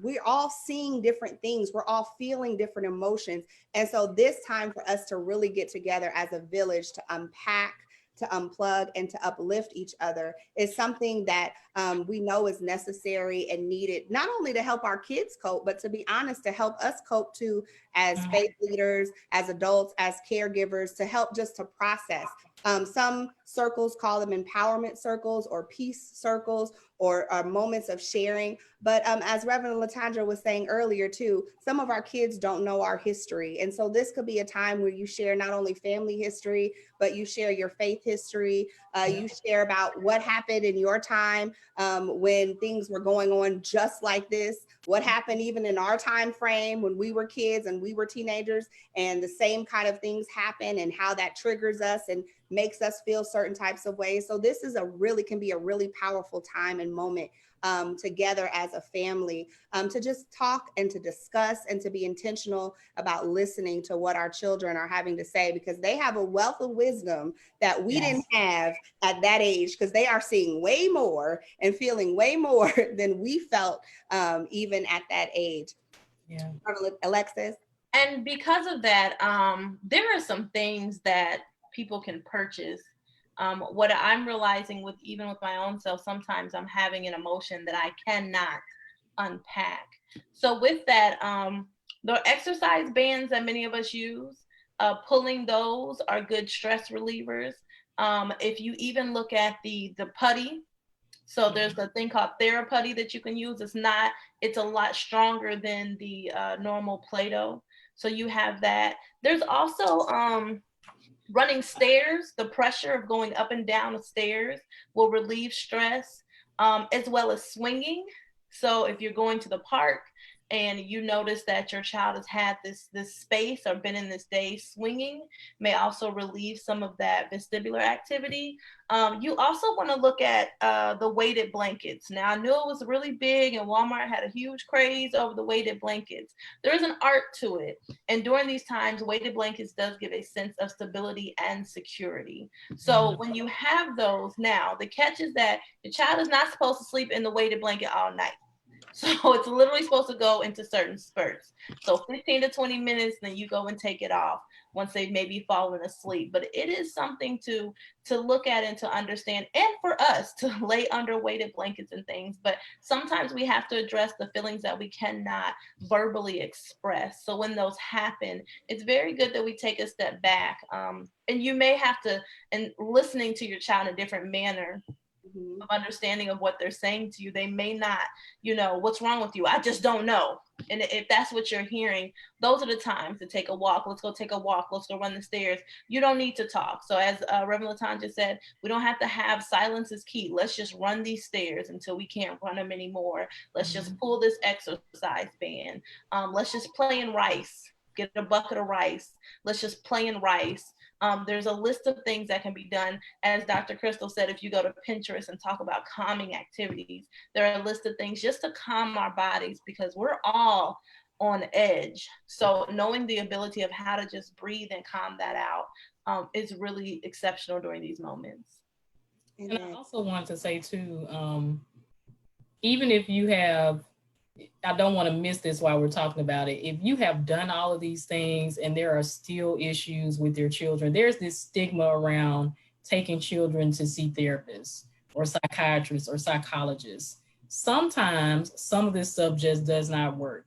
we're all seeing different things. We're all feeling different emotions. And so this time for us to really get together as a village to unpack, to unplug, and to uplift each other is something that we know is necessary and needed, not only to help our kids cope, but to be honest, to help us cope too, as faith leaders, as adults, as caregivers, to help just to process. Some circles call them empowerment circles or peace circles or moments of sharing. But as Reverend Latondra was saying earlier too, some of our kids don't know our history. And so this could be a time where you share not only family history, but you share your faith history. You share about what happened in your time when things were going on just like this, what happened even in our time frame when we were kids and we were teenagers, and the same kind of things happen, and how that triggers us and makes us feel certain types of ways. So this can be a really powerful time and moment together as a family, to just talk and to discuss and to be intentional about listening to what our children are having to say, because they have a wealth of wisdom that we didn't have at that age, because they are seeing way more and feeling way more than we felt even at that age. Yeah. Alexis? And because of that, there are some things that people can purchase. What I'm realizing even with my own self, sometimes I'm having an emotion that I cannot unpack. So with that, The exercise bands that many of us use, pulling those are good stress relievers. If you even look at the putty, so there's a thing called TheraPutty that you can use. It's a lot stronger than the normal Play-Doh. So you have that. There's also running stairs. The pressure of going up and down the stairs will relieve stress, as well as swinging. So if you're going to the park and you notice that your child has had this space or been in this day, swinging may also relieve some of that vestibular activity. You also want to look at the weighted blankets. Now, I knew it was really big and Walmart had a huge craze over the weighted blankets. There's an art to it. And during these times, weighted blankets does give a sense of stability and security. So when you have those, now the catch is that the child is not supposed to sleep in the weighted blanket all night. So it's literally supposed to go into certain spurts. So 15 to 20 minutes, then you go and take it off once they've maybe fallen asleep. But it is something to look at and to understand, and for us to lay under weighted blankets and things. But sometimes we have to address the feelings that we cannot verbally express. So when those happen, it's very good that we take a step back. And you may have to, and listening to your child in a different manner, of understanding of what they're saying to you. They may not, what's wrong with you? I just don't know. And if that's what you're hearing, those are the times to take a walk. Let's go take a walk. Let's go run the stairs. You don't need to talk. So as Reverend LaTanja said, we don't have to have silence is key. Let's just run these stairs until we can't run them anymore. Let's just pull this exercise band. Let's just play in rice. Get a bucket of rice. Let's just play in rice. There's a list of things that can be done. As Dr. Crystal said, if you go to Pinterest and talk about calming activities, there are a list of things just to calm our bodies, because we're all on edge. So knowing the ability of how to just breathe and calm that out is really exceptional during these moments. And I also want to say too, even if you have, I don't want to miss this while we're talking about it. If you have done all of these things and there are still issues with your children, there's this stigma around taking children to see therapists or psychiatrists or psychologists. Sometimes some of this stuff just does not work.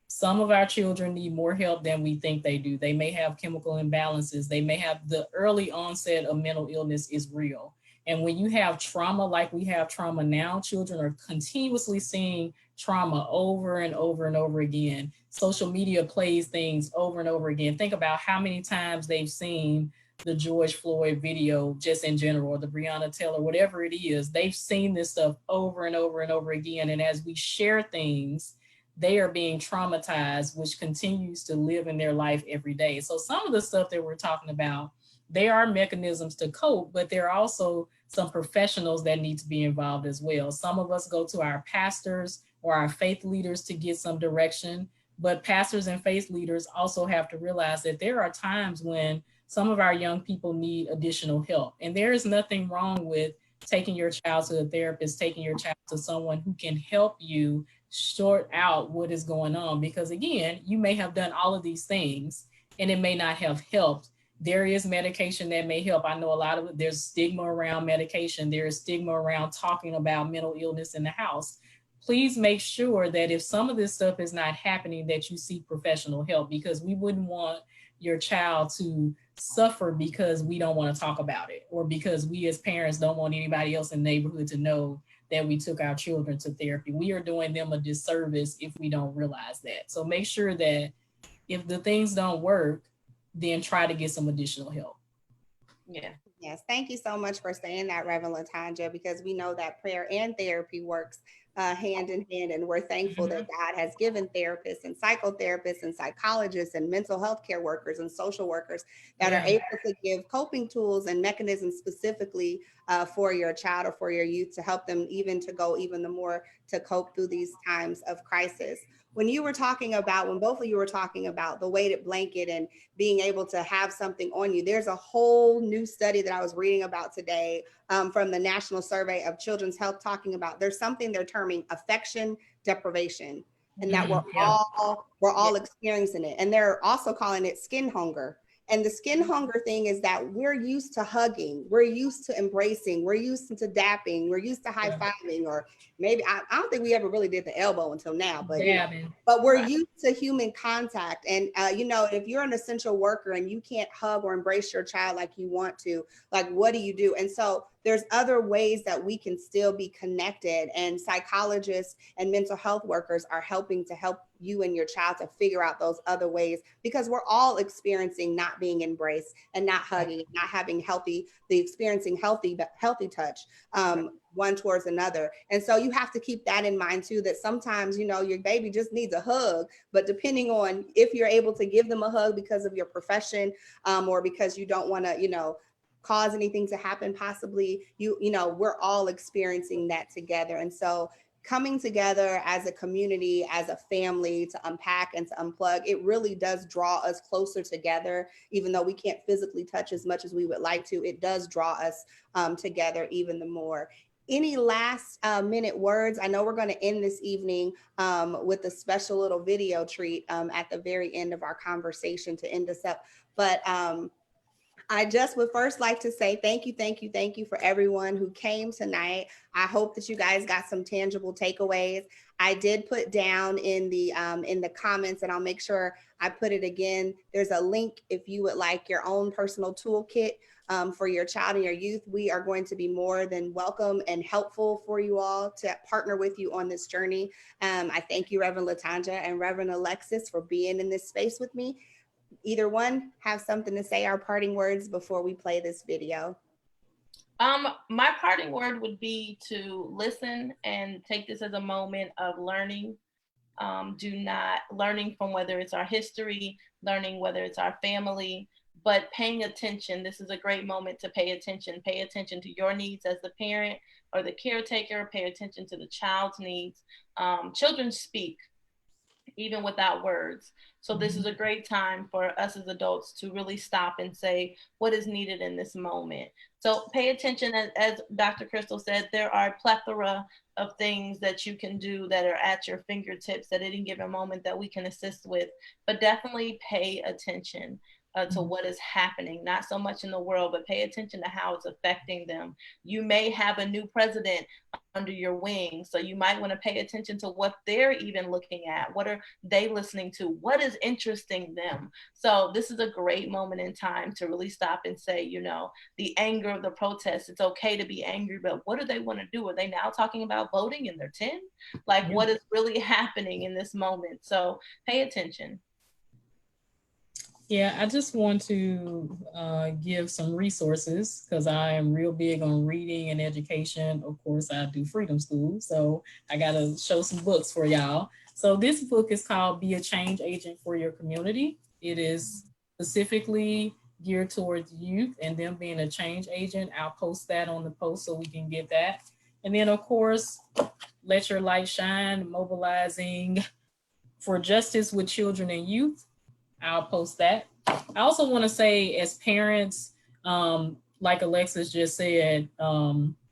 Some of our children need more help than we think they do. They may have chemical imbalances. They may have the early onset of mental illness is real. And when you have trauma like we have trauma now, children are continuously seeing trauma over and over and over again. Social media plays things over and over again. Think about how many times they've seen the George Floyd video, just in general, or the Breonna Taylor, whatever it is. They've seen this stuff over and over and over again. And as we share things, they are being traumatized, which continues to live in their life every day. So some of the stuff that we're talking about, there are mechanisms to cope, but there are also some professionals that need to be involved as well. Some of us go to our pastors or our faith leaders to get some direction, but pastors and faith leaders also have to realize that there are times when some of our young people need additional help. And there is nothing wrong with taking your child to a therapist, taking your child to someone who can help you sort out what is going on. Because again, you may have done all of these things and it may not have helped. There is medication that may help. I know a lot of it, there's stigma around medication. There is stigma around talking about mental illness in the house. Please make sure that if some of this stuff is not happening, that you seek professional help, because we wouldn't want your child to suffer because we don't want to talk about it, or because we as parents don't want anybody else in the neighborhood to know that we took our children to therapy. We are doing them a disservice if we don't realize that. So make sure that if the things don't work, then try to get some additional help. Yeah. Yes, thank you so much for saying that, Reverend LaTanja, because we know that prayer and therapy works hand in hand, and we're thankful that God has given therapists and psychotherapists and psychologists and mental health care workers and social workers that are able to give coping tools and mechanisms specifically for your child or for your youth, to help them even to go even the more to cope through these times of crisis. When you were talking about, when both of you were talking about the weighted blanket and being able to have something on you, there's a whole new study that I was reading about today from the National Survey of Children's Health, talking about there's something they're terming affection deprivation, and that we're all experiencing it. And they're also calling it skin hunger. And the skin hunger thing is that we're used to hugging, we're used to embracing, we're used to dapping, we're used to high-fiving, or maybe I don't think we ever really did the elbow until now, but but we're used to human contact. And you know, if you're an essential worker and you can't hug or embrace your child like you want to, like, what do you do? And so there's other ways that we can still be connected, and psychologists and mental health workers are helping to help you and your child to figure out those other ways, because we're all experiencing not being embraced and not hugging, not having experiencing healthy touch, one towards another. And so you have to keep that in mind too, that sometimes, you know, your baby just needs a hug, but depending on if you're able to give them a hug because of your profession, or because you don't want to, you know, cause anything to happen, possibly, you know, we're all experiencing that together. And so coming together as a community, as a family, to unpack and to unplug, it really does draw us closer together. Even though we can't physically touch as much as we would like to, it does draw us together even the more. Any last minute words? I know we're going to end this evening with a special little video treat at the very end of our conversation to end us up. But I just would first like to say thank you for everyone who came tonight. I hope that you guys got some tangible takeaways. I did put down in the comments, and I'll make sure I put it again. There's a link if you would like your own personal toolkit for your child and your youth. We are going to be more than welcome and helpful for you all to partner with you on this journey. I thank you, Reverend Latanja and Reverend Alexis, for being in this space with me. Either one have something to say, our parting words, before we play this video? My parting word would be to listen and take this as a moment of learning. Learning from whether it's our history, learning whether it's our family, but paying attention. This is a great moment to pay attention. Pay attention to your needs as the parent or the caretaker. Pay attention to the child's needs. Children speak even without words. So this is a great time for us as adults to really stop and say what is needed in this moment. So pay attention. As Dr. Crystal said, there are a plethora of things that you can do that are at your fingertips at any given moment that we can assist with, but definitely pay attention to what is happening, not so much in the world, but pay attention to how it's affecting them. You may have a new president under your wing, so you might want to pay attention to what they're even looking at. What are they listening to? What is interesting them? So this is a great moment in time to really stop and say, you know, the anger of the protests, it's okay to be angry, but what do they want to do? Are they now talking about voting in their 10? Like, what is really happening in this moment? So pay attention. Yeah, I just want to give some resources, because I am real big on reading and education. Of course, I do Freedom School, so I got to show some books for y'all. So this book is called Be a Change Agent for Your Community. It is specifically geared towards youth and them being a change agent. I'll post that on the post so we can get that. And then, of course, Let Your Light Shine, Mobilizing for Justice with Children and Youth. I'll post that. I also want to say, as parents, like Alexis just said,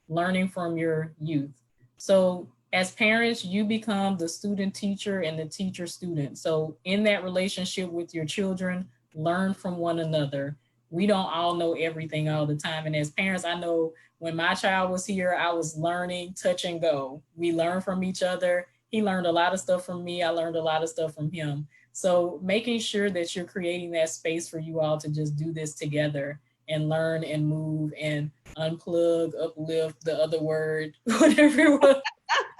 learning from your youth. So as parents, you become the student teacher and the teacher student. So in that relationship with your children, learn from one another. We don't all know everything all the time. And as parents, I know when my child was here, I was learning touch and go. We learn from each other. He learned a lot of stuff from me. I learned a lot of stuff from him. So making sure that you're creating that space for you all to just do this together and learn and move and unplug, uplift, the other word, whatever it was.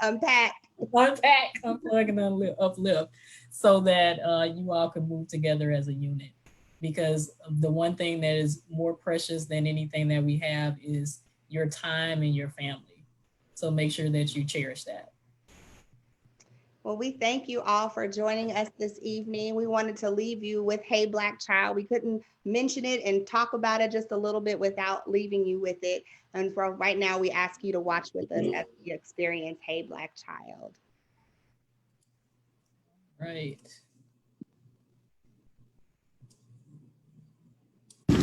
Unpack, unplug and uplift, so that you all can move together as a unit. Because the one thing that is more precious than anything that we have is your time and your family. So make sure that you cherish that. Well, we thank you all for joining us this evening. We wanted to leave you with Hey Black Child. We couldn't mention it and talk about it just a little bit without leaving you with it. And for right now, we ask you to watch with us as we experience Hey Black Child. Right. Hey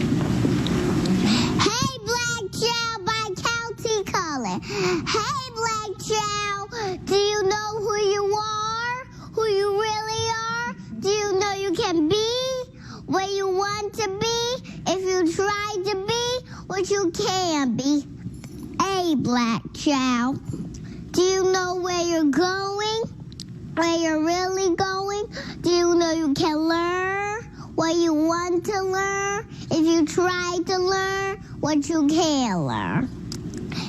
Black Child by Kelsey Cullen. Hey Black Child, do you know who you are? Who you really are? Do you know you can be where you want to be? you try to be what you can be. A black child. Do you know where you're going? Where you're really going? Do you know you can learn what you want to learn? If you try to learn what you can learn.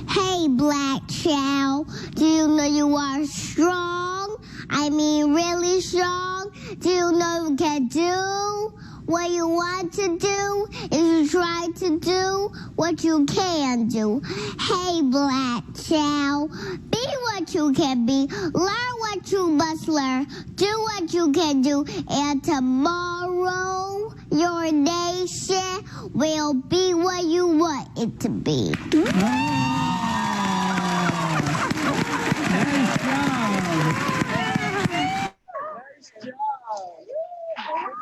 Hey, black child, do you know you are strong? I mean really strong. Do you know you can do what you want to do? If you try to do what you can do. Hey, black child, be what you can be. Learn what you must learn. Do what you can do. And tomorrow, your nation will be what you want it to be.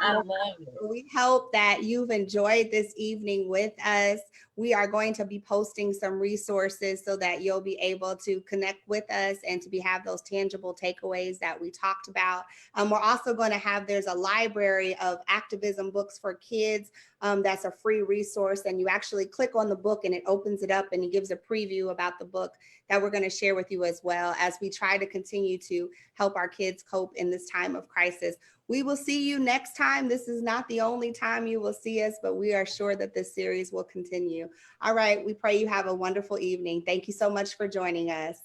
I love it. We hope that you've enjoyed this evening with us. We are going to be posting some resources so that you'll be able to connect with us and to have those tangible takeaways that we talked about. We're also going to have, there's a library of activism books for kids. That's a free resource, and you actually click on the book and it opens it up and it gives a preview about the book that we're going to share with you as well as we try to continue to help our kids cope in this time of crisis. We will see you next time. This is not the only time you will see us, but we are sure that this series will continue. All right, we pray you have a wonderful evening. Thank you so much for joining us.